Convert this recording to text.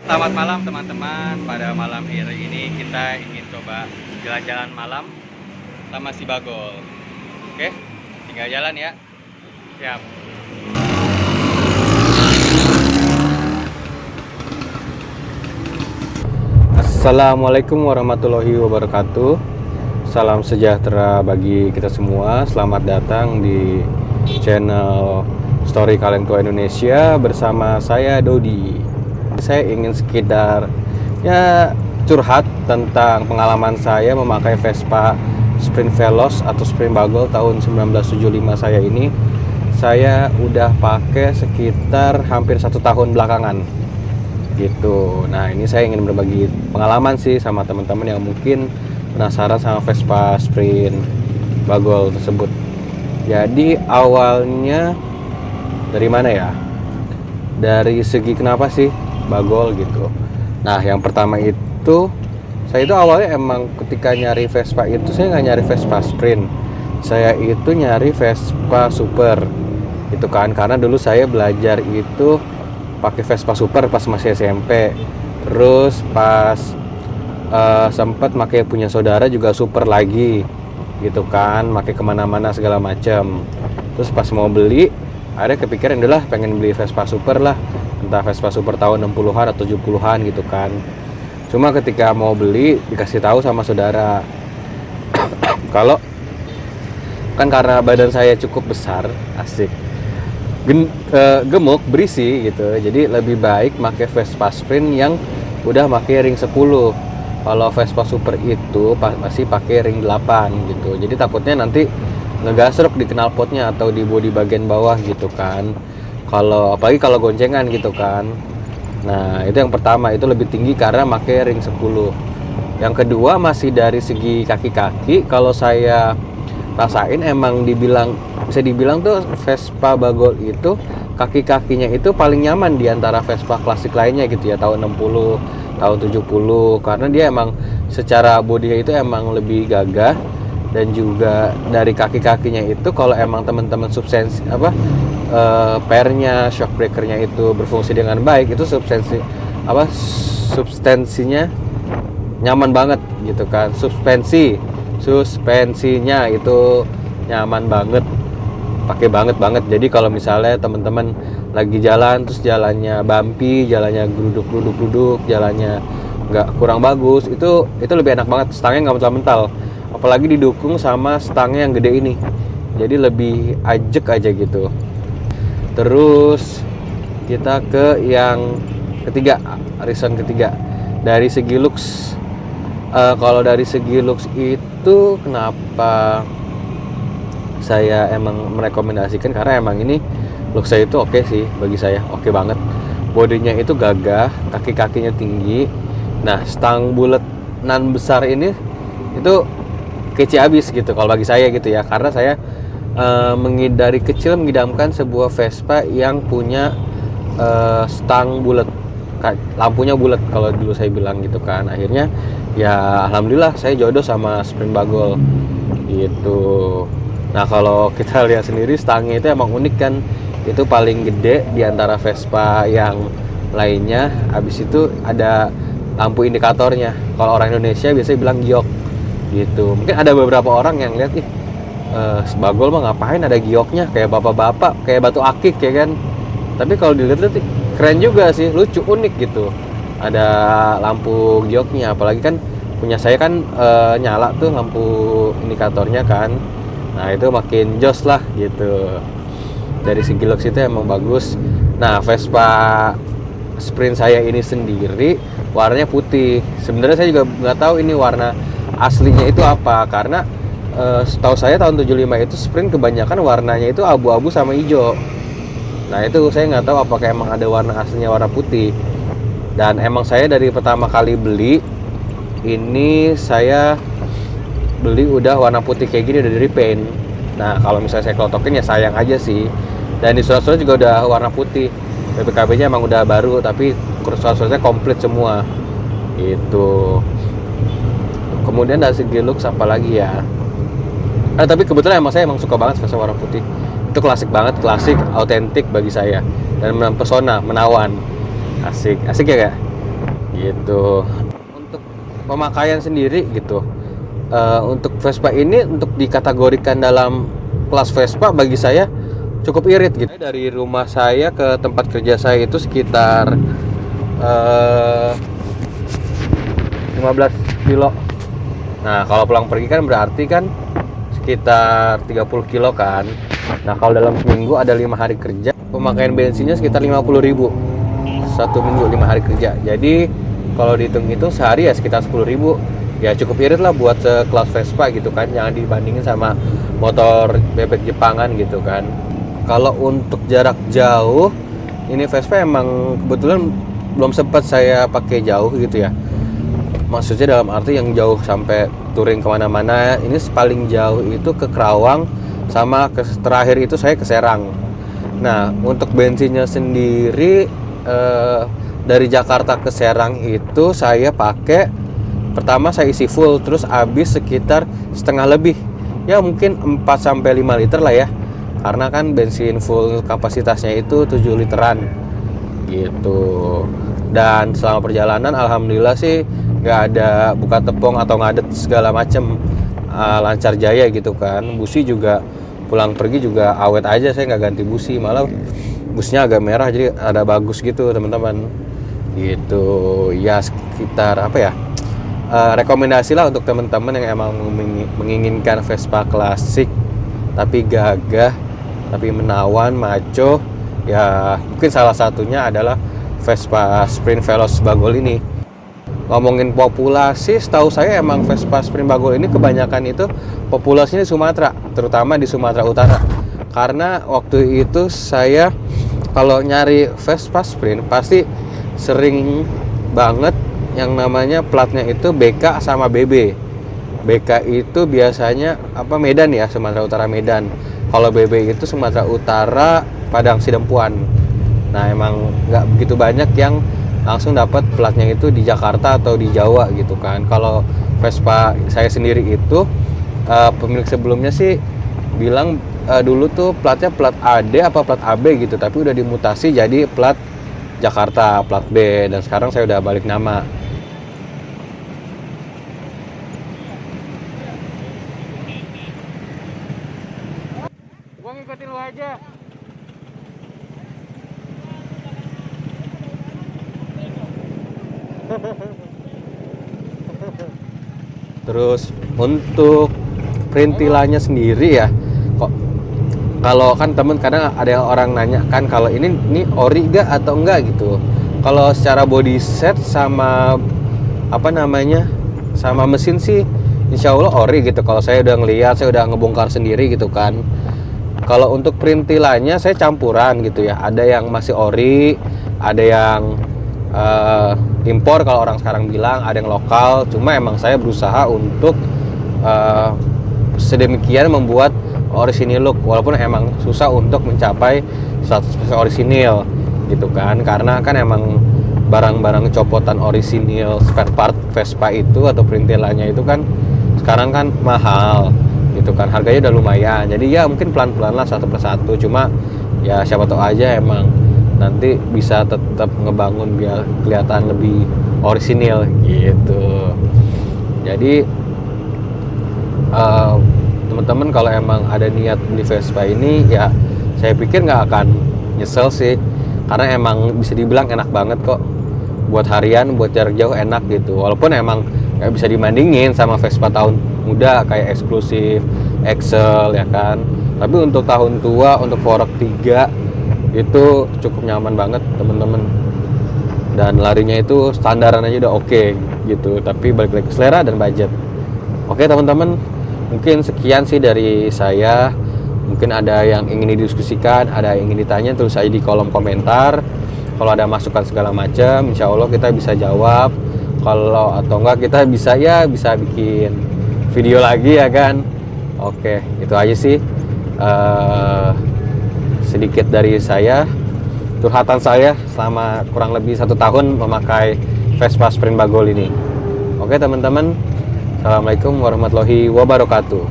Selamat malam teman-teman. Pada malam hari ini kita ingin coba jalan-jalan malam sama si Bagol. Oke, tinggal jalan ya. Siap. Assalamualaikum warahmatullahi wabarakatuh. Salam sejahtera bagi kita semua. Selamat datang di channel Story Kaleng Tua Indonesia bersama saya Dodi. Saya ingin sekedar curhat tentang pengalaman saya memakai Vespa Sprint Veloz atau Sprint Bagol tahun 1975 saya ini. Saya udah pakai sekitar hampir 1 tahun belakangan gitu. Nah, ini saya ingin berbagi pengalaman sih sama teman-teman yang mungkin penasaran sama Vespa Sprint Bagol tersebut. Jadi awalnya dari mana ya? Dari segi kenapa sih Bagol gitu. Nah, yang pertama itu saya itu awalnya emang ketika nyari Vespa itu saya nggak nyari Vespa Sprint. Saya itu nyari Vespa Super. Itu kan karena dulu saya belajar itu pakai Vespa Super pas masih SMP. Terus pas sempat pakai punya saudara juga Super lagi gitu kan, pakai kemana-mana segala macam. Terus pas mau beli ada kepikiran udahlah pengen beli Vespa Super lah, entah Vespa Super tahun 60-an atau 70-an gitu kan. Cuma ketika mau beli dikasih tahu sama saudara kalau kan karena badan saya cukup besar, asik, gemuk, berisi gitu, jadi lebih baik pakai Vespa Sprint yang udah pakai ring 10. Kalau Vespa Super itu masih pakai ring 8 gitu, jadi takutnya nanti ngegasruk di knalpotnya atau di bodi bagian bawah gitu kan, kalau apalagi kalau goncengan gitu kan. Nah, itu yang pertama, itu lebih tinggi karena pakai ring 10. Yang kedua masih dari segi kaki-kaki, kalau saya rasain emang bisa dibilang tuh Vespa Bagol itu kaki-kakinya itu paling nyaman di antara Vespa klasik lainnya gitu ya, tahun 60, tahun 70, karena dia emang secara bodinya itu emang lebih gagah. Dan juga dari kaki-kakinya itu kalau emang teman-teman pernya, shock breakernya itu berfungsi dengan baik, itu substansinya nyaman banget gitu kan. Suspensinya itu nyaman banget, pakai banget. Jadi kalau misalnya teman-teman lagi jalan terus jalannya bumpy, jalannya geruduk, jalannya nggak kurang bagus, itu lebih enak banget, stangnya nggak mental-mental, apalagi didukung sama stangnya yang gede ini, jadi lebih ajek aja gitu. Terus kita ke yang ketiga, reason ketiga, dari segi looks. Kalau dari segi looks itu kenapa saya emang merekomendasikan, karena emang ini look saya itu oke sih, bagi saya oke banget. Bodinya itu gagah, kaki-kakinya tinggi. Nah, stang bulet nan besar ini itu kece abis gitu kalau bagi saya gitu ya, karena saya dari kecil mengidamkan sebuah Vespa yang punya stang bulet, lampunya bulat kalau dulu saya bilang gitu kan. Akhirnya ya alhamdulillah saya jodoh sama Sprint Bagol gitu. Nah, kalau kita lihat sendiri stangnya itu emang unik kan, itu paling gede di antara Vespa yang lainnya. Habis itu ada lampu indikatornya, kalau orang Indonesia biasanya bilang giok gitu. Mungkin ada beberapa orang yang lihat Bagol mah ngapain ada gioknya, kayak bapak-bapak, kayak batu akik ya kan. Tapi kalau dilihat keren juga sih, lucu, unik gitu, ada lampu gioknya. Apalagi kan punya saya kan nyala tuh lampu indikatornya kan. Nah, itu makin jos lah gitu. Dari segi looks itu emang bagus. Nah, Vespa Sprint saya ini sendiri warnanya putih. Sebenarnya saya juga nggak tahu ini warna aslinya itu apa, karena setahu saya tahun 75 itu Sprint kebanyakan warnanya itu abu-abu sama hijau. Nah, itu saya nggak tahu apakah emang ada warna aslinya warna putih. Dan emang saya dari pertama kali beli ini, saya beli udah warna putih kayak gini, udah di repaint. Nah, kalau misalnya saya klotokin ya sayang aja sih. Dan di surat-surat juga udah warna putih, BPKB-nya emang udah baru, tapi surat-suratnya komplit semua itu. Kemudian dari segi looks apa lagi ya, tapi kebetulan saya emang suka banget Vespa warna putih. Itu klasik banget, klasik, autentik bagi saya, dan mempesona, menawan, asik ya kak. gitu. Untuk pemakaian sendiri gitu, untuk Vespa ini untuk dikategorikan dalam kelas Vespa bagi saya cukup irit gitu. Dari rumah saya ke tempat kerja saya itu sekitar 15 kilo. Nah kalau pulang pergi kan berarti kan sekitar 30 kilo kan. Nah kalau dalam seminggu ada 5 hari kerja, pemakaian bensinnya sekitar 50.000 satu minggu 5 hari kerja. Jadi kalau dihitung-hitung sehari ya sekitar 10.000. Ya cukup irit lah buat sekelas Vespa gitu kan, jangan dibandingin sama motor bebek Jepangan gitu kan. Kalau untuk jarak jauh, ini Vespa emang kebetulan belum sempat saya pakai jauh gitu ya. Maksudnya dalam arti yang jauh sampai touring kemana-mana. Ini paling jauh itu ke Kerawang, sama terakhir itu saya ke Serang. Nah untuk bensinnya sendiri dari Jakarta ke Serang itu saya pakai, pertama saya isi full, terus habis sekitar setengah lebih, ya mungkin 4-5 liter lah ya, karena kan bensin full kapasitasnya itu 7 literan gitu. Dan selama perjalanan alhamdulillah sih nggak ada buka tepung atau ngadet segala macem, lancar jaya gitu kan. Busi juga pulang pergi juga awet aja, saya nggak ganti busi, malah busnya agak merah jadi ada bagus gitu teman-teman gitu ya. Sekitar apa ya, rekomendasi lah untuk teman-teman yang emang menginginkan Vespa klasik tapi gagah, tapi menawan, maco ya. Mungkin salah satunya adalah Vespa Sprint Veloz Bagol ini. Ngomongin populasi, setahu saya emang Vespa Sprint Bagol ini kebanyakan itu populasinya di Sumatera, terutama di Sumatera Utara. Karena waktu itu saya kalau nyari Vespa Sprint pasti sering banget yang namanya platnya itu BK sama BB. BK itu biasanya apa, Medan ya, Sumatera Utara Medan. Kalau BB itu Sumatera Utara Padang Sidempuan. Nah emang nggak begitu banyak yang langsung dapat platnya itu di Jakarta atau di Jawa gitu kan. Kalau Vespa saya sendiri itu pemilik sebelumnya sih bilang dulu tuh platnya plat AD apa plat AB gitu, tapi udah dimutasi jadi plat Jakarta, plat B, dan sekarang saya udah balik nama. Gua ngikutin lu aja. Terus untuk perintilannya sendiri ya, kok kalau kan temen kadang ada yang orang nanya kan kalau ini ori gak atau enggak gitu. Kalau secara body set sama apa namanya sama mesin sih insya Allah ori gitu. Kalau saya udah ngeliat, saya udah ngebongkar sendiri gitu kan. Kalau untuk perintilannya saya campuran gitu ya, ada yang masih ori, ada yang impor kalau orang sekarang bilang, ada yang lokal. Cuma emang saya berusaha untuk sedemikian membuat orisinil look, walaupun emang susah untuk mencapai 100% orisinil gitu kan, karena kan emang barang-barang copotan orisinil spare part Vespa itu atau perintilannya itu kan sekarang kan mahal gitu kan, harganya udah lumayan. Jadi ya mungkin pelan-pelan lah satu persatu, cuma ya siapa tahu aja emang nanti bisa tetap ngebangun biar kelihatan lebih orisinil gitu. Jadi teman-teman kalau emang ada niat beli Vespa ini ya saya pikir nggak akan nyesel sih, karena emang bisa dibilang enak banget kok buat harian, buat jarak jauh enak gitu. Walaupun emang nggak bisa dibandingin sama Vespa tahun muda kayak eksklusif, Excel ya kan, tapi untuk tahun tua, untuk Fork 3 itu cukup nyaman banget temen-temen, dan larinya itu standaran aja udah oke gitu. Tapi balik lagi ke selera dan budget. Oke teman-teman, mungkin sekian sih dari saya. Mungkin ada yang ingin didiskusikan, ada yang ingin ditanya, tulis aja di kolom komentar. Kalau ada masukan segala macam, insya Allah kita bisa jawab. Kalau atau enggak kita bisa bikin video lagi ya kan. Oke, itu aja sih sedikit dari saya, curhatan saya selama kurang lebih 1 tahun memakai Vespa Sprint Bagol ini. Oke teman-teman, assalamualaikum warahmatullahi wabarakatuh.